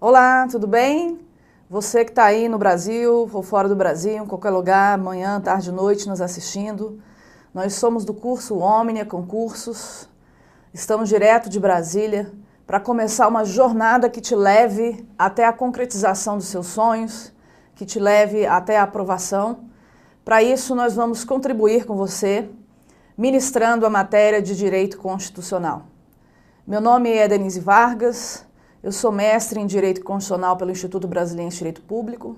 Olá, tudo bem? Você que está aí no Brasil ou fora do Brasil, em qualquer lugar, manhã, tarde, noite, nos assistindo. Nós somos do curso Omnia Concursos, estamos direto de Brasília para começar uma jornada que te leve até a concretização dos seus sonhos, que te leve até a aprovação. Para isso, nós vamos contribuir com você, ministrando a matéria de Direito Constitucional. Meu nome é Denise Vargas, eu sou mestre em Direito Constitucional pelo Instituto Brasileiro de Direito Público,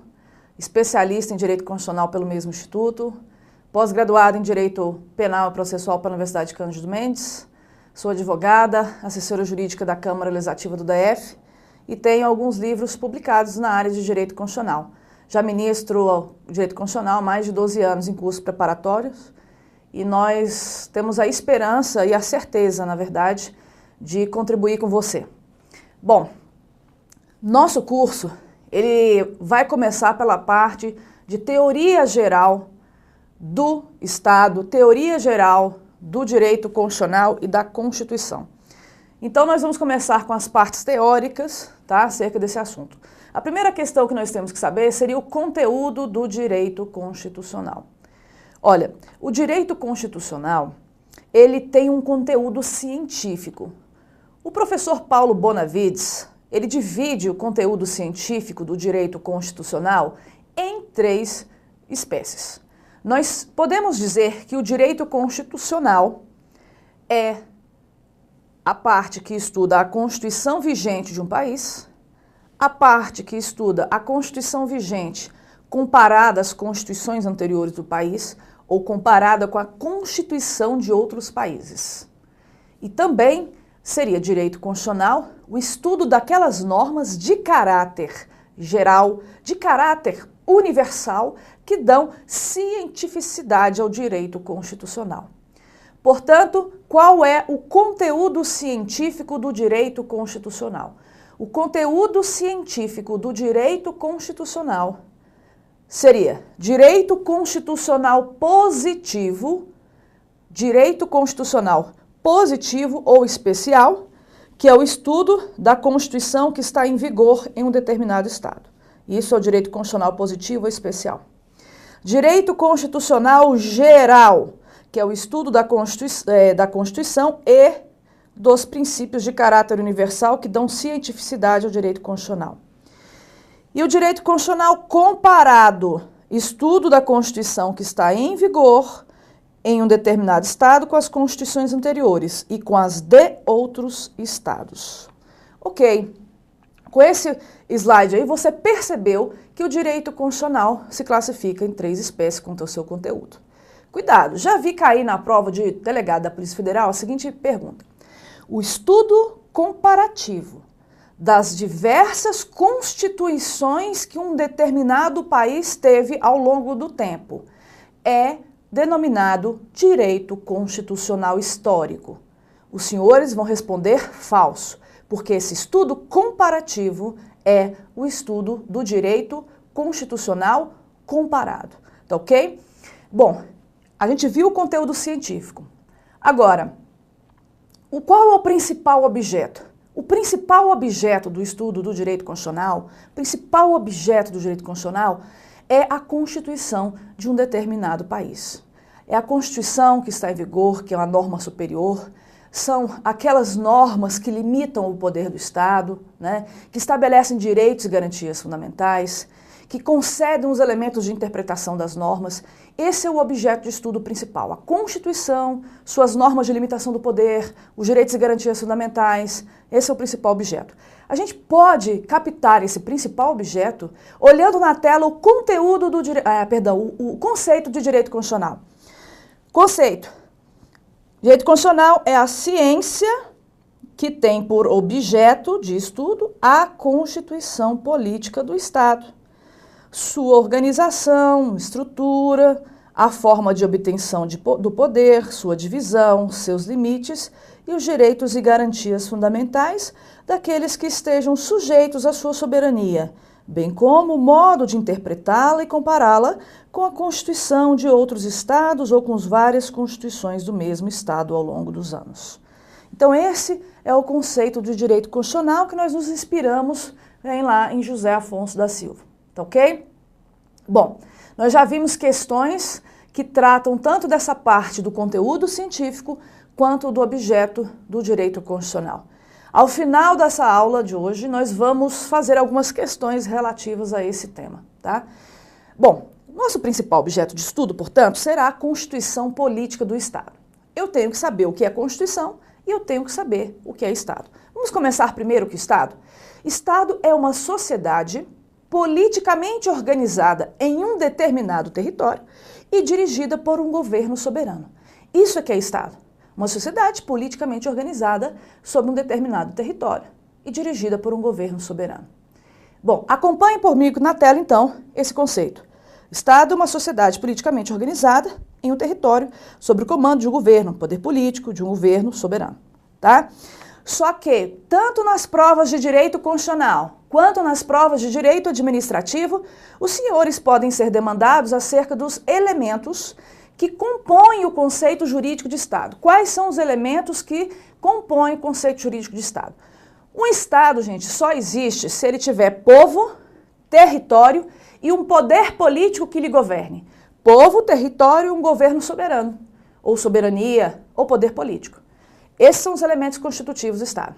especialista em Direito Constitucional pelo mesmo Instituto, pós-graduada em Direito Penal e Processual pela Universidade Cândido Mendes, sou advogada, assessora jurídica da Câmara Legislativa do DF e tenho alguns livros publicados na área de Direito Constitucional. Já ministro Direito Constitucional há mais de 12 anos em cursos preparatórios e nós temos a esperança e a certeza, na verdade, de contribuir com você. Bom, nosso curso ele vai começar pela parte de teoria geral do Estado, teoria geral do direito constitucional e da Constituição. Então nós vamos começar com as partes teóricas, tá, acerca desse assunto. A primeira questão que nós temos que saber seria o conteúdo do direito constitucional. Olha, o direito constitucional, ele tem um conteúdo científico. O professor Paulo Bonavides, ele divide o conteúdo científico do direito constitucional em 3 espécies. Nós podemos dizer que o direito constitucional é a parte que estuda a Constituição vigente de um país, a parte que estuda a Constituição vigente comparada às constituições anteriores do país ou comparada com a Constituição de outros países. E também seria direito constitucional o estudo daquelas normas de caráter geral, de caráter universal, que dão cientificidade ao direito constitucional. Portanto, qual é o conteúdo científico do direito constitucional? O conteúdo científico do direito constitucional seria direito constitucional positivo, direito constitucional positivo ou especial, que é o estudo da Constituição que está em vigor em um determinado Estado. Isso é o direito constitucional positivo ou especial. Direito constitucional geral, que é o estudo da Constituição e dos princípios de caráter universal que dão cientificidade ao direito constitucional. E o direito constitucional comparado, estudo da Constituição que está em vigor em um determinado Estado com as constituições anteriores e com as de outros Estados. Ok, com esse slide aí você percebeu que o direito constitucional se classifica em 3 espécies quanto ao seu conteúdo. Cuidado, já vi cair na prova de delegado da Polícia Federal a seguinte pergunta. O estudo comparativo das diversas constituições que um determinado país teve ao longo do tempo é denominado direito constitucional histórico. Os senhores vão responder falso, porque esse estudo comparativo é o estudo do direito constitucional comparado. Tá ok? Bom, a gente viu o conteúdo científico. Agora, qual é o principal objeto? O principal objeto do estudo do direito constitucional, é a Constituição de um determinado país. É a Constituição que está em vigor, que é uma norma superior, são aquelas normas que limitam o poder do Estado, né, que estabelecem direitos e garantias fundamentais, que concedem os elementos de interpretação das normas. Esse é o objeto de estudo principal, a Constituição, suas normas de limitação do poder, os direitos e garantias fundamentais, esse é o principal objeto. A gente pode captar esse principal objeto olhando na tela o conteúdo do o conceito de direito constitucional. Conceito. Direito constitucional é a ciência que tem por objeto de estudo a Constituição política do Estado, sua organização, estrutura, a forma de obtenção do poder, sua divisão, seus limites e os direitos e garantias fundamentais daqueles que estejam sujeitos à sua soberania, bem como o modo de interpretá-la e compará-la com a Constituição de outros estados ou com as várias constituições do mesmo estado ao longo dos anos. Então esse é o conceito de direito constitucional que nós nos inspiramos vem lá em José Afonso da Silva, tá ok? Bom, nós já vimos questões que tratam tanto dessa parte do conteúdo científico quanto do objeto do direito constitucional. Ao final dessa aula de hoje, nós vamos fazer algumas questões relativas a esse tema, tá? Bom, nosso principal objeto de estudo, portanto, será a Constituição Política do Estado. Eu tenho que saber o que é Constituição e eu tenho que saber o que é Estado. Vamos começar primeiro com o Estado? Estado é uma sociedade politicamente organizada em um determinado território e dirigida por um governo soberano. Isso é que é Estado. Uma sociedade politicamente organizada sobre um determinado território e dirigida por um governo soberano. Bom, acompanhe comigo na tela, então, esse conceito. Estado é uma sociedade politicamente organizada em um território sob o comando de um governo, poder político, de um governo soberano, tá? Só que, tanto nas provas de direito constitucional quanto nas provas de direito administrativo, os senhores podem ser demandados acerca dos elementos que compõem o conceito jurídico de Estado. Quais são os elementos que compõem o conceito jurídico de Estado? Um Estado, gente, só existe se ele tiver povo, território e um poder político que lhe governe. Povo, território e um governo soberano, ou soberania, ou poder político. Esses são os elementos constitutivos do Estado.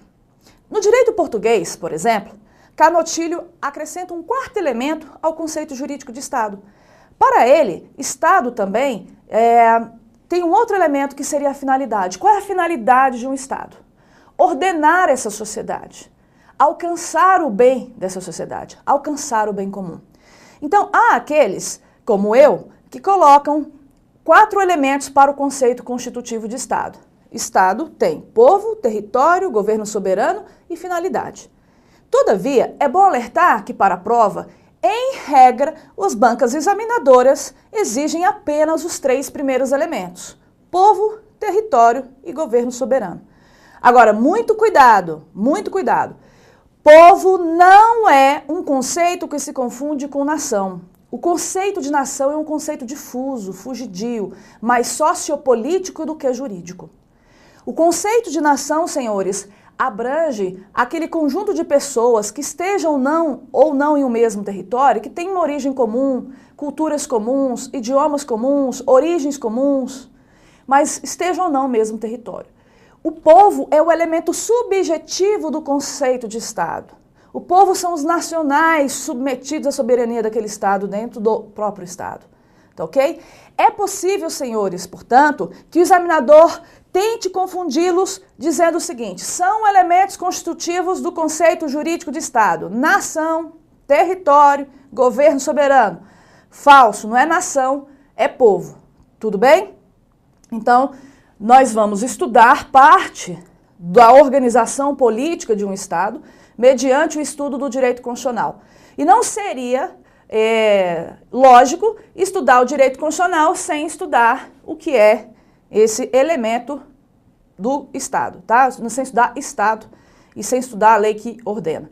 No direito português, por exemplo, Canotilho acrescenta um quarto elemento ao conceito jurídico de Estado. Para ele, Estado também tem um outro elemento que seria a finalidade. Qual é a finalidade de um Estado? Ordenar essa sociedade, alcançar o bem dessa sociedade, alcançar o bem comum. Então, há aqueles, como eu, que colocam 4 elementos para o conceito constitutivo de Estado. Estado tem povo, território, governo soberano e finalidade. Todavia, é bom alertar que para a prova, em regra, as bancas examinadoras exigem apenas os 3 primeiros elementos: povo, território e governo soberano. Agora, muito cuidado, muito cuidado. Povo não é um conceito que se confunde com nação. O conceito de nação é um conceito difuso, fugidio, mais sociopolítico do que jurídico. O conceito de nação, senhores, abrange aquele conjunto de pessoas que estejam ou não em um mesmo território, que têm uma origem comum, culturas comuns, idiomas comuns, origens comuns, mas estejam ou não no mesmo território. O povo é o elemento subjetivo do conceito de Estado. O povo são os nacionais submetidos à soberania daquele Estado dentro do próprio Estado. Tá ok? É possível, senhores, portanto, que o examinador tente confundi-los dizendo o seguinte: são elementos constitutivos do conceito jurídico de Estado. Nação, território, governo soberano. Falso, não é nação, é povo. Tudo bem? Então, nós vamos estudar parte da organização política de um Estado mediante o estudo do direito constitucional. E não seria lógico estudar o direito constitucional sem estudar o que é esse elemento do Estado, tá? Sem estudar Estado e sem estudar a lei que ordena.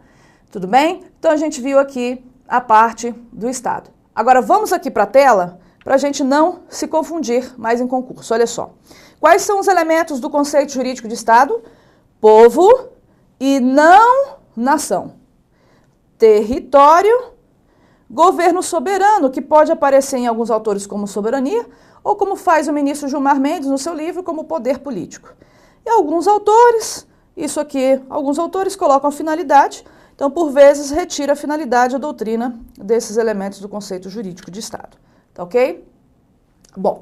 Tudo bem? Então, a gente viu aqui a parte do Estado. Agora, vamos aqui para a tela para a gente não se confundir mais em concurso. Olha só. Quais são os elementos do conceito jurídico de Estado? Povo e não nação. Território, governo soberano, que pode aparecer em alguns autores como soberania, ou como faz o ministro Gilmar Mendes no seu livro, como poder político. E alguns autores, isso aqui, alguns autores colocam a finalidade, então, por vezes, retira a finalidade, a doutrina desses elementos do conceito jurídico de Estado. Tá ok? Bom,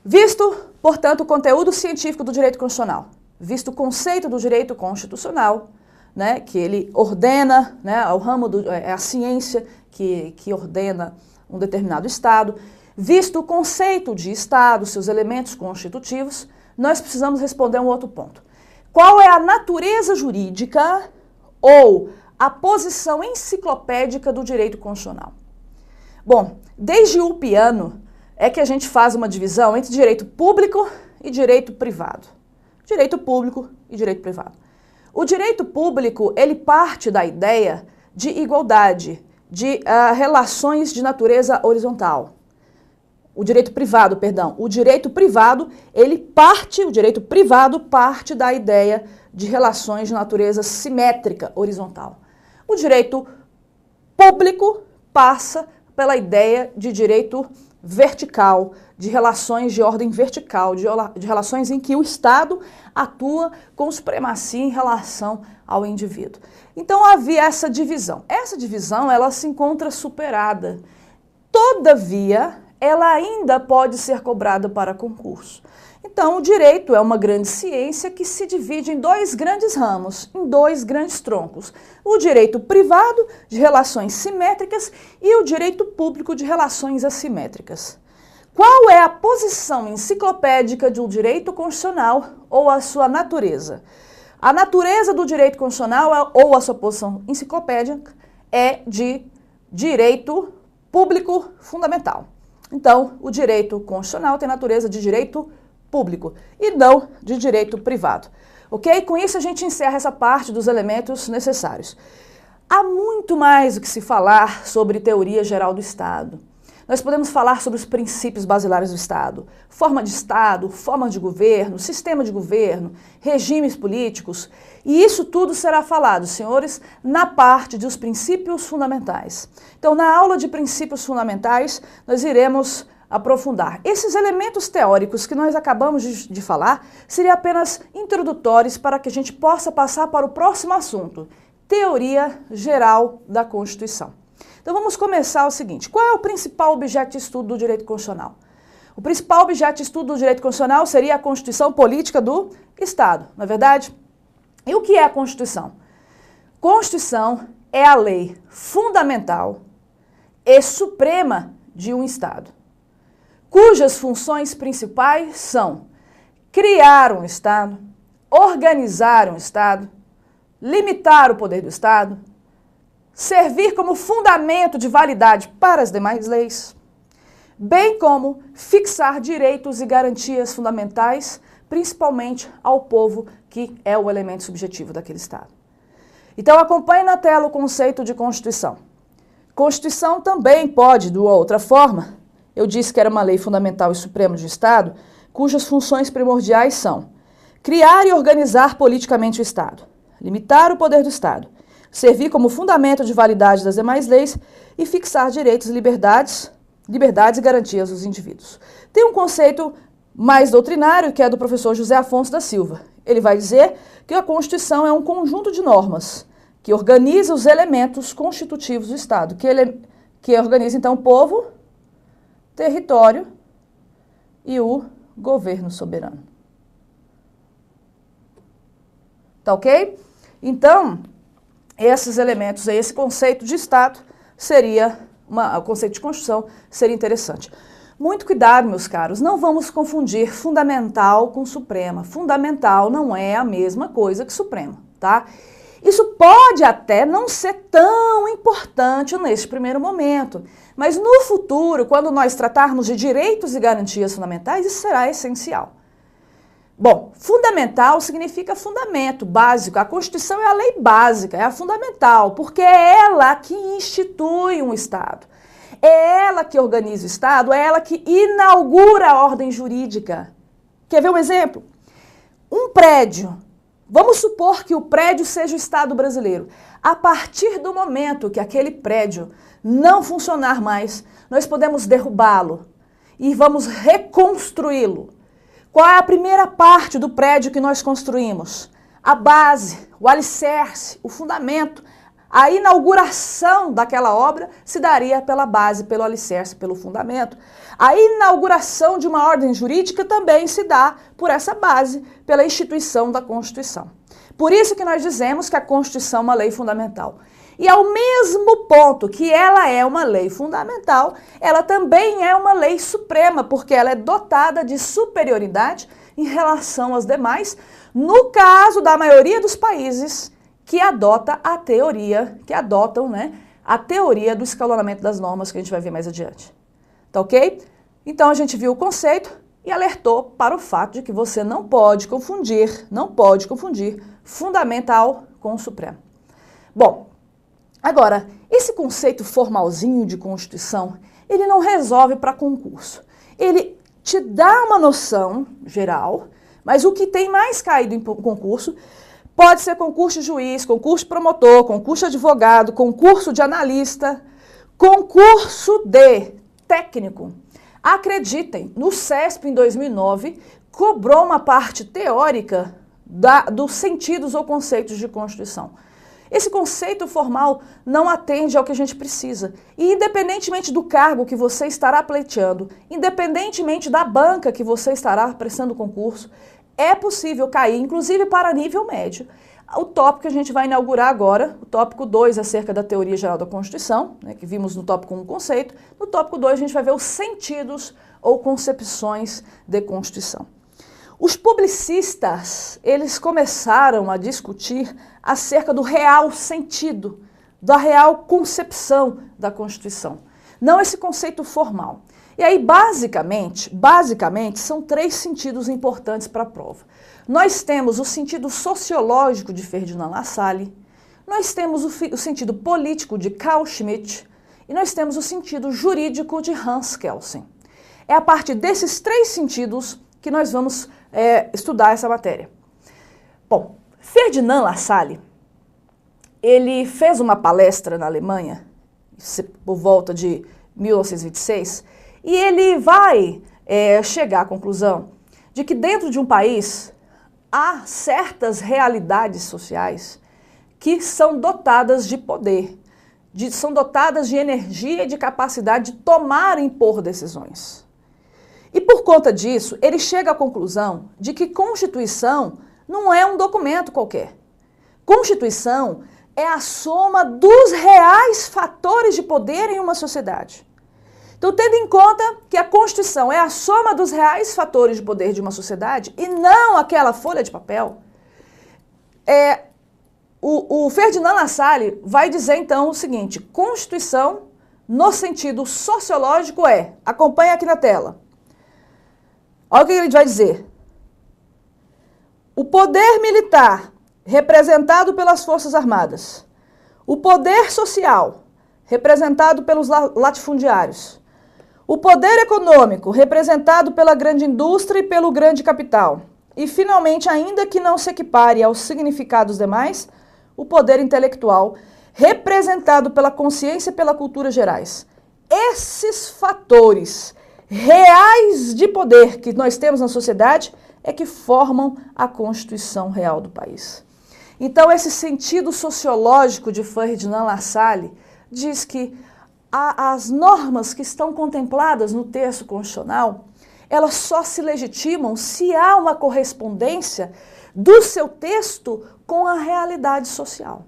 visto, portanto, o conteúdo científico do direito constitucional, visto o conceito do direito constitucional, né, que ele ordena, né, o ramo é a ciência que ordena um determinado Estado, visto o conceito de Estado, seus elementos constitutivos, nós precisamos responder um outro ponto. Qual é a natureza jurídica ou a posição enciclopédica do direito constitucional? Bom, desde o piano é que a gente faz uma divisão entre direito público e direito privado. Direito público e direito privado. O direito público, ele parte da ideia de igualdade, de relações de natureza horizontal. O direito privado, o direito privado, o direito privado parte da ideia de relações de natureza simétrica, horizontal. O direito público passa pela ideia de direito vertical, de relações de ordem vertical, de relações em que o Estado atua com supremacia em relação ao indivíduo. Então havia essa divisão. Essa divisão, ela se encontra superada. Todavia, ela ainda pode ser cobrada para concurso. Então, o direito é uma grande ciência que se divide em dois grandes ramos, em dois grandes troncos. O direito privado, de relações simétricas, e o direito público, de relações assimétricas. Qual é a posição enciclopédica de um direito constitucional ou a sua natureza? A natureza do direito constitucional ou a sua posição enciclopédica é de direito público fundamental. Então, o direito constitucional tem natureza de direito público e não de direito privado. Ok? Com isso a gente encerra essa parte dos elementos necessários. Há muito mais o que se falar sobre teoria geral do Estado. Nós podemos falar sobre os princípios basilares do Estado, forma de governo, sistema de governo, regimes políticos, e isso tudo será falado, senhores, na parte dos princípios fundamentais. Então, na aula de princípios fundamentais, nós iremos aprofundar. Esses elementos teóricos que nós acabamos de falar seriam apenas introdutórios para que a gente possa passar para o próximo assunto, teoria geral da Constituição. Então vamos começar o seguinte, qual é o principal objeto de estudo do direito constitucional? O principal objeto de estudo do direito constitucional seria a Constituição Política do Estado, não é verdade? E o que é a Constituição? Constituição é a lei fundamental e suprema de um Estado, cujas funções principais são criar um Estado, organizar um Estado, limitar o poder do Estado, servir como fundamento de validade para as demais leis, bem como fixar direitos e garantias fundamentais, principalmente ao povo, que é o elemento subjetivo daquele Estado. Então acompanhe na tela o conceito de Constituição. Constituição também pode, de uma outra forma, eu disse que era uma lei fundamental e suprema de um Estado, cujas funções primordiais são criar e organizar politicamente o Estado, limitar o poder do Estado, servir como fundamento de validade das demais leis e fixar direitos e liberdades e garantias dos indivíduos. Tem um conceito mais doutrinário, que é do professor José Afonso da Silva. Ele vai dizer que a Constituição é um conjunto de normas que organiza os elementos constitutivos do Estado, que organiza, então, o povo, território e o governo soberano. Tá ok? Então, esses elementos, esse conceito de Estado seria, o conceito de Constituição seria interessante. Muito cuidado, meus caros, não vamos confundir fundamental com suprema. Fundamental não é a mesma coisa que suprema, tá? Isso pode até não ser tão importante neste primeiro momento, mas no futuro, quando nós tratarmos de direitos e garantias fundamentais, isso será essencial. Bom, fundamental significa fundamento, básico. A Constituição é a lei básica, é a fundamental, porque é ela que institui um Estado. É ela que organiza o Estado, é ela que inaugura a ordem jurídica. Quer ver um exemplo? Um prédio. Vamos supor que o prédio seja o Estado brasileiro. A partir do momento que aquele prédio não funcionar mais, nós podemos derrubá-lo e vamos reconstruí-lo. Qual é a primeira parte do prédio que nós construímos? A base, o alicerce, o fundamento. A inauguração daquela obra se daria pela base, pelo alicerce, pelo fundamento. A inauguração de uma ordem jurídica também se dá por essa base, pela instituição da Constituição. Por isso que nós dizemos que a Constituição é uma lei fundamental. E ao mesmo ponto que ela é uma lei fundamental, ela também é uma lei suprema, porque ela é dotada de superioridade em relação às demais, no caso da maioria dos países que adota a teoria, a teoria do escalonamento das normas, que a gente vai ver mais adiante. Tá ok? Então a gente viu o conceito e alertou para o fato de que você não pode confundir fundamental com o supremo. Bom, agora, esse conceito formalzinho de Constituição, ele não resolve para concurso. Ele te dá uma noção geral, mas o que tem mais caído em concurso, Pode ser concurso de juiz, concurso de promotor, concurso de advogado, concurso de analista, concurso de técnico. Acreditem, no CESP em 2009, cobrou uma parte teórica dos sentidos ou conceitos de Constituição. Esse conceito formal não atende ao que a gente precisa. E independentemente do cargo que você estará pleiteando, independentemente da banca que você estará prestando concurso, é possível cair, inclusive para nível médio. O tópico que a gente vai inaugurar agora, o tópico 2 acerca da teoria geral da Constituição, né, que vimos no tópico 1 conceito, no tópico 2 a gente vai ver os sentidos ou concepções de Constituição. Os publicistas, eles começaram a discutir acerca do real sentido, da real concepção da Constituição, não esse conceito formal. E aí, basicamente, são 3 sentidos importantes para a prova. Nós temos o sentido sociológico de Ferdinand Lassalle, nós temos o sentido político de Carl Schmitt e nós temos o sentido jurídico de Hans Kelsen. É a partir desses 3 sentidos que nós vamos estudar essa matéria. Bom, Ferdinand Lassalle, ele fez uma palestra na Alemanha, por volta de 1926, e ele vai chegar à conclusão de que dentro de um país há certas realidades sociais que são dotadas de poder, são dotadas de energia e de capacidade de tomar e impor decisões. E por conta disso, ele chega à conclusão de que Constituição não é um documento qualquer. Constituição é a soma dos reais fatores de poder em uma sociedade. Então, tendo em conta que a Constituição é a soma dos reais fatores de poder de uma sociedade e não aquela folha de papel, o Ferdinand Lassalle vai dizer então o seguinte: Constituição, no sentido sociológico, acompanha aqui na tela. Olha o que ele vai dizer. O poder militar, representado pelas Forças Armadas. O poder social, representado pelos latifundiários. O poder econômico, representado pela grande indústria e pelo grande capital. E, finalmente, ainda que não se equipare aos significados demais, o poder intelectual, representado pela consciência e pela cultura gerais. Esses fatores reais de poder que nós temos na sociedade é que formam a Constituição real do país. Então, esse sentido sociológico de Ferdinand Lassalle diz que as normas que estão contempladas no texto constitucional, elas só se legitimam se há uma correspondência do seu texto com a realidade social.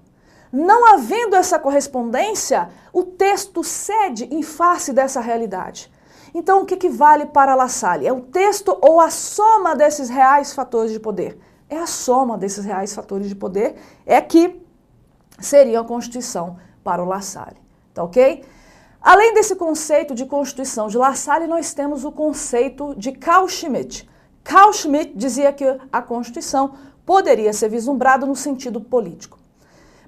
Não havendo essa correspondência, o texto cede em face dessa realidade. Então, o que vale para Lassalle? É o texto ou a soma desses reais fatores de poder? É a soma desses reais fatores de poder que seria a Constituição para o Lassalle. Tá ok? Além desse conceito de Constituição de Lassalle, nós temos o conceito de Carl Schmitt. Carl Schmitt dizia que a Constituição poderia ser vislumbrada no sentido político.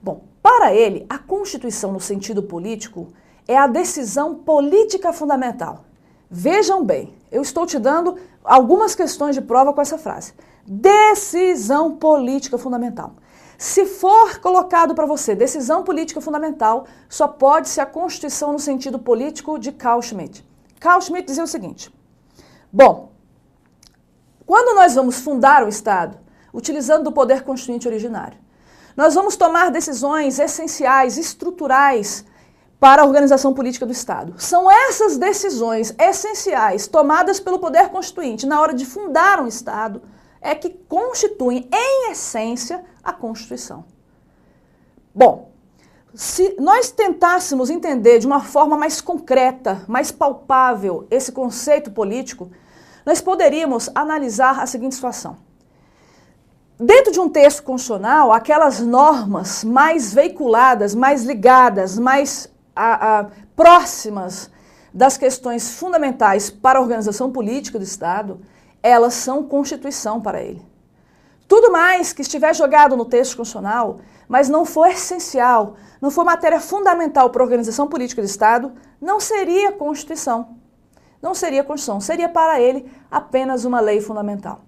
Bom, para ele, a Constituição no sentido político é a decisão política fundamental. Vejam bem, eu estou te dando algumas questões de prova com essa frase. Decisão política fundamental. Se for colocado para você decisão política fundamental, só pode ser a Constituição no sentido político de Carl Schmitt. Carl Schmitt dizia o seguinte: bom, quando nós vamos fundar o Estado, utilizando o poder constituinte originário, nós vamos tomar decisões essenciais, estruturais, para a organização política do Estado. São essas decisões essenciais tomadas pelo poder constituinte na hora de fundar um Estado que constituem, em essência, a Constituição. Bom, se nós tentássemos entender de uma forma mais concreta, mais palpável esse conceito político, nós poderíamos analisar a seguinte situação. Dentro de um texto constitucional, aquelas normas mais veiculadas, mais ligadas, mais próximas das questões fundamentais para a organização política do Estado, elas são Constituição para ele. Tudo mais que estiver jogado no texto constitucional, mas não for essencial, não for matéria fundamental para a organização política do Estado, não seria Constituição. Não seria Constituição, seria para ele apenas uma lei fundamental.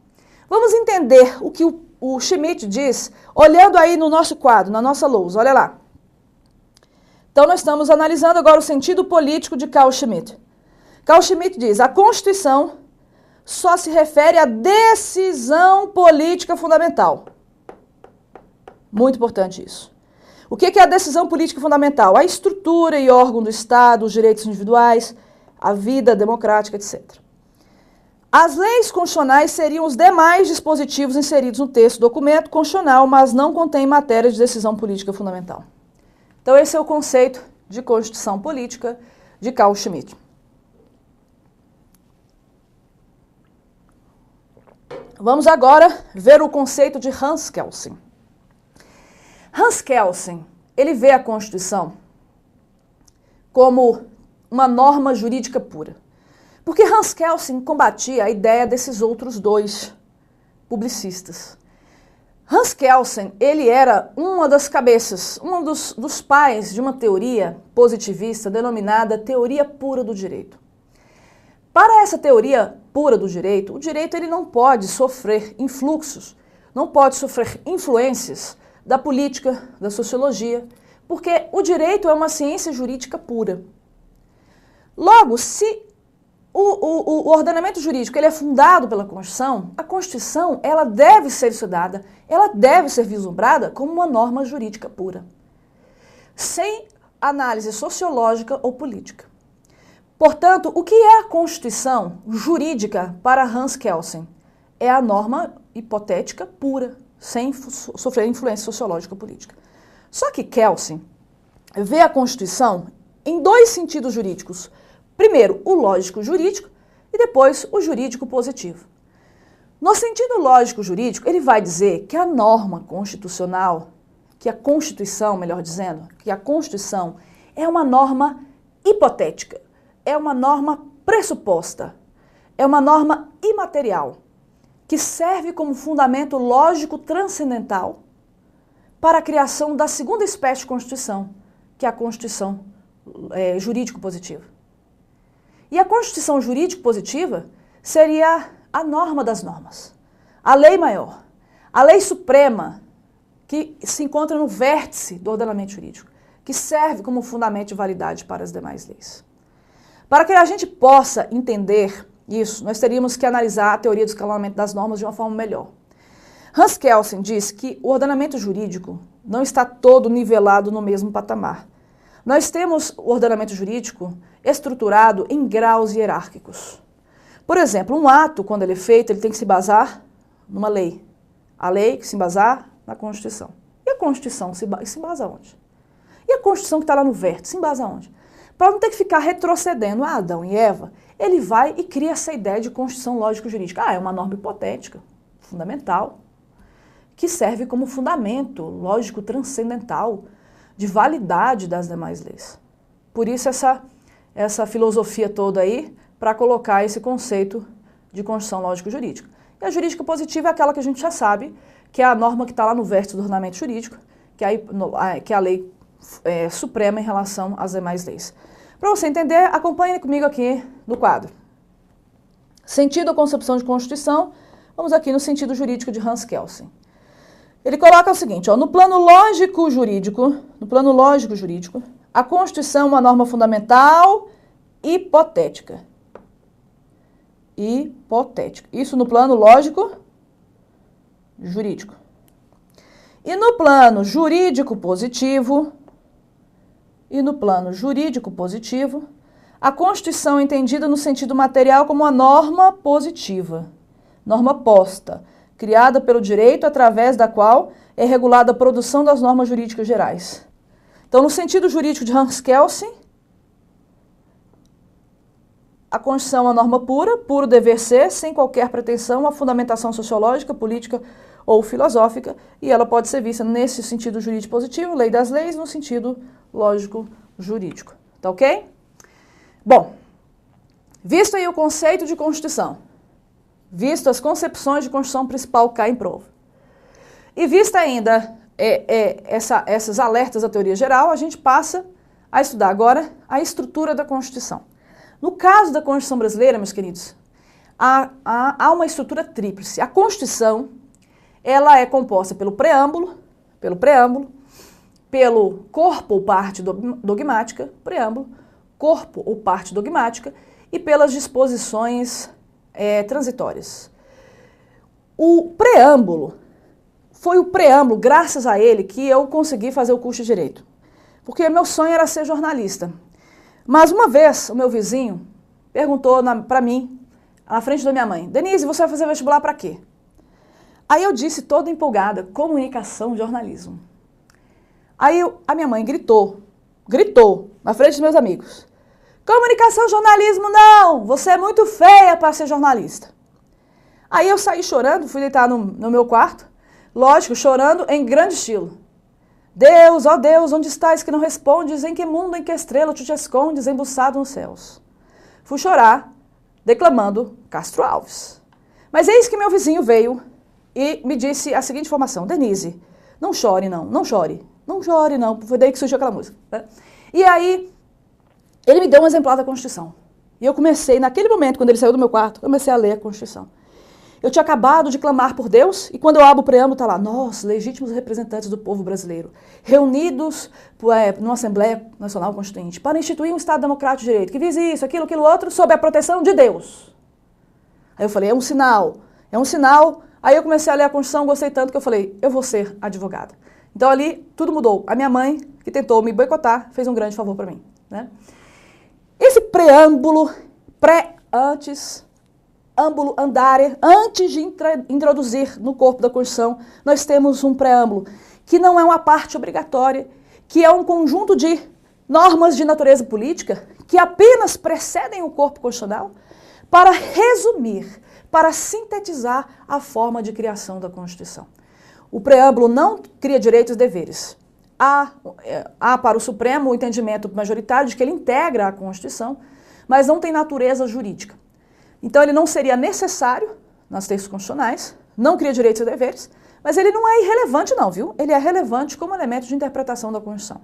Vamos entender o que o Schmitt diz, olhando aí no nosso quadro, na nossa lousa, olha lá. Então, nós estamos analisando agora o sentido político de Carl Schmitt. Carl Schmitt diz, a Constituição só se refere à decisão política fundamental. Muito importante isso. O que é a decisão política fundamental? A estrutura e órgão do Estado, os direitos individuais, a vida democrática, etc. As leis constitucionais seriam os demais dispositivos inseridos no texto do documento constitucional, mas não contêm matéria de decisão política fundamental. Então, esse é o conceito de Constituição Política de Carl Schmitt. Vamos agora ver o conceito de Hans Kelsen. Hans Kelsen, ele vê a Constituição como uma norma jurídica pura. Porque Hans Kelsen combatia a ideia desses outros dois publicistas. Hans Kelsen, ele era uma das cabeças, um dos pais de uma teoria positivista denominada teoria pura do direito. Para essa teoria pura do direito, o direito ele não pode sofrer influxos, não pode sofrer influências da política, da sociologia, porque o direito é uma ciência jurídica pura. Logo, se o ordenamento jurídico ele é fundado pela Constituição, a Constituição ela deve ser estudada, ela deve ser vislumbrada como uma norma jurídica pura, sem análise sociológica ou política. Portanto, o que é a Constituição jurídica para Hans Kelsen? É a norma hipotética pura, sem sofrer influência sociológica ou política. Só que Kelsen vê a Constituição em dois sentidos jurídicos. Primeiro, o lógico jurídico e depois o jurídico positivo. No sentido lógico jurídico, ele vai dizer que a norma constitucional, que a Constituição, melhor dizendo, que a Constituição é uma norma hipotética, é uma norma pressuposta, é uma norma imaterial, que serve como fundamento lógico transcendental para a criação da segunda espécie de Constituição, que é a Constituição jurídico-positiva. E a Constituição jurídico-positiva seria a norma das normas, a lei maior, a lei suprema que se encontra no vértice do ordenamento jurídico, que serve como fundamento de validade para as demais leis. Para que a gente possa entender isso, nós teríamos que analisar a teoria do escalonamento das normas de uma forma melhor. Hans Kelsen diz que o ordenamento jurídico não está todo nivelado no mesmo patamar. Nós temos o ordenamento jurídico estruturado em graus hierárquicos. Por exemplo, um ato, quando ele é feito, ele tem que se basar numa lei. A lei que se embasar na Constituição. E a Constituição se embasa onde? E a Constituição que está lá no vértice, se embasa onde? Para não ter que ficar retrocedendo a Adão e Eva, ele vai e cria essa ideia de Constituição lógico-jurídica. É uma norma hipotética, fundamental, que serve como fundamento lógico transcendental de validade das demais leis. Por isso essa filosofia toda aí, para colocar esse conceito de Constituição lógico-jurídica. E a jurídica positiva é aquela que a gente já sabe, que é a norma que está lá no vértice do ordenamento jurídico, que é a lei suprema em relação às demais leis. Para você entender, acompanhe comigo aqui no quadro. Sentido ou concepção de Constituição, vamos aqui no sentido jurídico de Hans Kelsen. Ele coloca o seguinte, no plano lógico jurídico, a Constituição é uma norma fundamental hipotética. Isso no plano lógico jurídico. E no plano jurídico positivo, a Constituição é entendida no sentido material como uma norma positiva, norma posta, criada pelo direito através da qual é regulada a produção das normas jurídicas gerais. Então, no sentido jurídico de Hans Kelsen, a Constituição é uma norma pura, puro dever ser, sem qualquer pretensão a fundamentação sociológica, política ou filosófica, e ela pode ser vista nesse sentido jurídico positivo, lei das leis, no sentido lógico jurídico. Tá ok? Bom, visto aí o conceito de Constituição, visto as concepções de Constituição principal que caem em prova, e vista ainda esses alertas da teoria geral, a gente passa a estudar agora a estrutura da Constituição. No caso da Constituição brasileira, meus queridos, há uma estrutura tríplice. A Constituição, ela é composta pelo preâmbulo, pelo corpo ou parte dogmática, preâmbulo, corpo ou parte dogmática, e pelas disposições transitórias. O preâmbulo, foi o preâmbulo, graças a ele, que eu consegui fazer o curso de Direito. Porque meu sonho era ser jornalista. Mas uma vez, o meu vizinho perguntou para mim, na frente da minha mãe, Denise, você vai fazer vestibular para quê? Aí eu disse, toda empolgada, comunicação, jornalismo. Aí a minha mãe gritou na frente dos meus amigos, comunicação, jornalismo, não! Você é muito feia para ser jornalista. Aí eu saí chorando, fui deitar no meu quarto, lógico, chorando em grande estilo. Deus, ó Deus, onde estás que não respondes? Em que mundo, em que estrela tu te escondes, embuçado nos céus? Fui chorar, declamando Castro Alves. Mas eis que meu vizinho veio e me disse a seguinte informação, Denise, não chore não, não chore. Não chore não, foi daí que surgiu aquela música. Né? E aí, ele me deu um exemplar da Constituição. E eu comecei, naquele momento, quando ele saiu do meu quarto, comecei a ler a Constituição. Eu tinha acabado de clamar por Deus, e quando eu abro o preâmbulo, está lá, nós, legítimos representantes do povo brasileiro, reunidos numa Assembleia Nacional Constituinte, para instituir um Estado Democrático de Direito, que vise isso, aquilo outro, sob a proteção de Deus. Aí eu falei, é um sinal, é um sinal. Aí eu comecei a ler a Constituição, gostei tanto que eu falei, eu vou ser advogada. Então ali, tudo mudou. A minha mãe, que tentou me boicotar, fez um grande favor para mim. Né? Esse preâmbulo, antes de introduzir no corpo da Constituição, nós temos um preâmbulo, que não é uma parte obrigatória, que é um conjunto de normas de natureza política, que apenas precedem o corpo constitucional, para resumir, para sintetizar a forma de criação da Constituição. O preâmbulo não cria direitos e deveres. Há para o Supremo o entendimento majoritário de que ele integra a Constituição, mas não tem natureza jurídica. Então ele não seria necessário nas textos constitucionais, não cria direitos e deveres, mas ele não é irrelevante não, viu? Ele é relevante como elemento de interpretação da Constituição.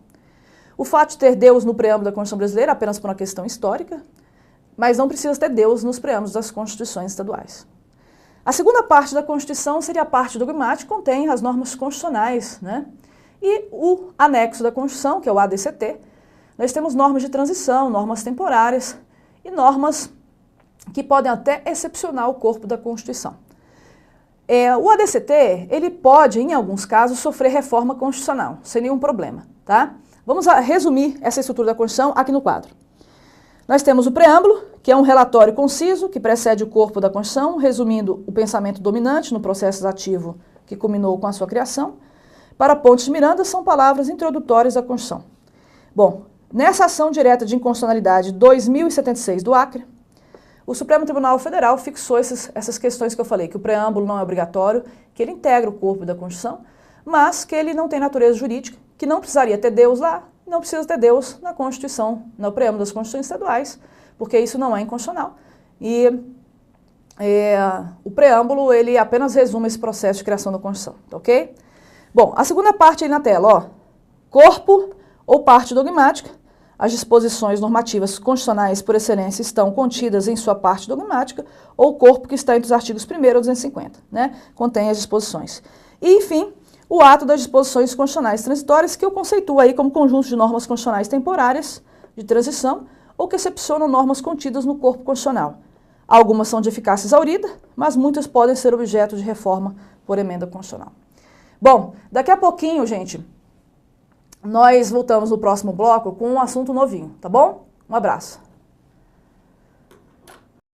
O fato de ter Deus no preâmbulo da Constituição brasileira é apenas por uma questão histórica, mas não precisa ter Deus nos preâmbulos das Constituições estaduais. A segunda parte da Constituição seria a parte dogmática, que contém as normas constitucionais, né? E o anexo da Constituição, que é o ADCT, nós temos normas de transição, normas temporárias e normas que podem até excepcionar o corpo da Constituição. O ADCT, ele pode, em alguns casos, sofrer reforma constitucional, sem nenhum problema, tá? Vamos resumir essa estrutura da Constituição aqui no quadro. Nós temos o preâmbulo, que é um relatório conciso que precede o corpo da Constituição, resumindo o pensamento dominante no processo ativo que culminou com a sua criação. Para Pontes de Miranda, são palavras introdutórias da Constituição. Bom, nessa ação direta de inconstitucionalidade 2076 do Acre, o Supremo Tribunal Federal fixou essas questões que eu falei, que o preâmbulo não é obrigatório, que ele integra o corpo da Constituição, mas que ele não tem natureza jurídica, que não precisaria ter Deus lá, não precisa ter Deus na Constituição, no preâmbulo das Constituições estaduais, porque isso não é inconstitucional. E o preâmbulo, ele apenas resume esse processo de criação da Constituição, ok? Bom, a segunda parte aí na tela, ó, corpo ou parte dogmática. As disposições normativas constitucionais por excelência estão contidas em sua parte dogmática, ou corpo que está entre os artigos 1º ao 250, né? Contém as disposições. E, enfim, o ato das disposições constitucionais transitórias, que eu conceituo aí como conjunto de normas constitucionais temporárias, de transição, ou que excepcionam normas contidas no corpo constitucional. Algumas são de eficácia exaurida, mas muitas podem ser objeto de reforma por emenda constitucional. Bom, daqui a pouquinho, gente, nós voltamos no próximo bloco com um assunto novinho, tá bom? Um abraço.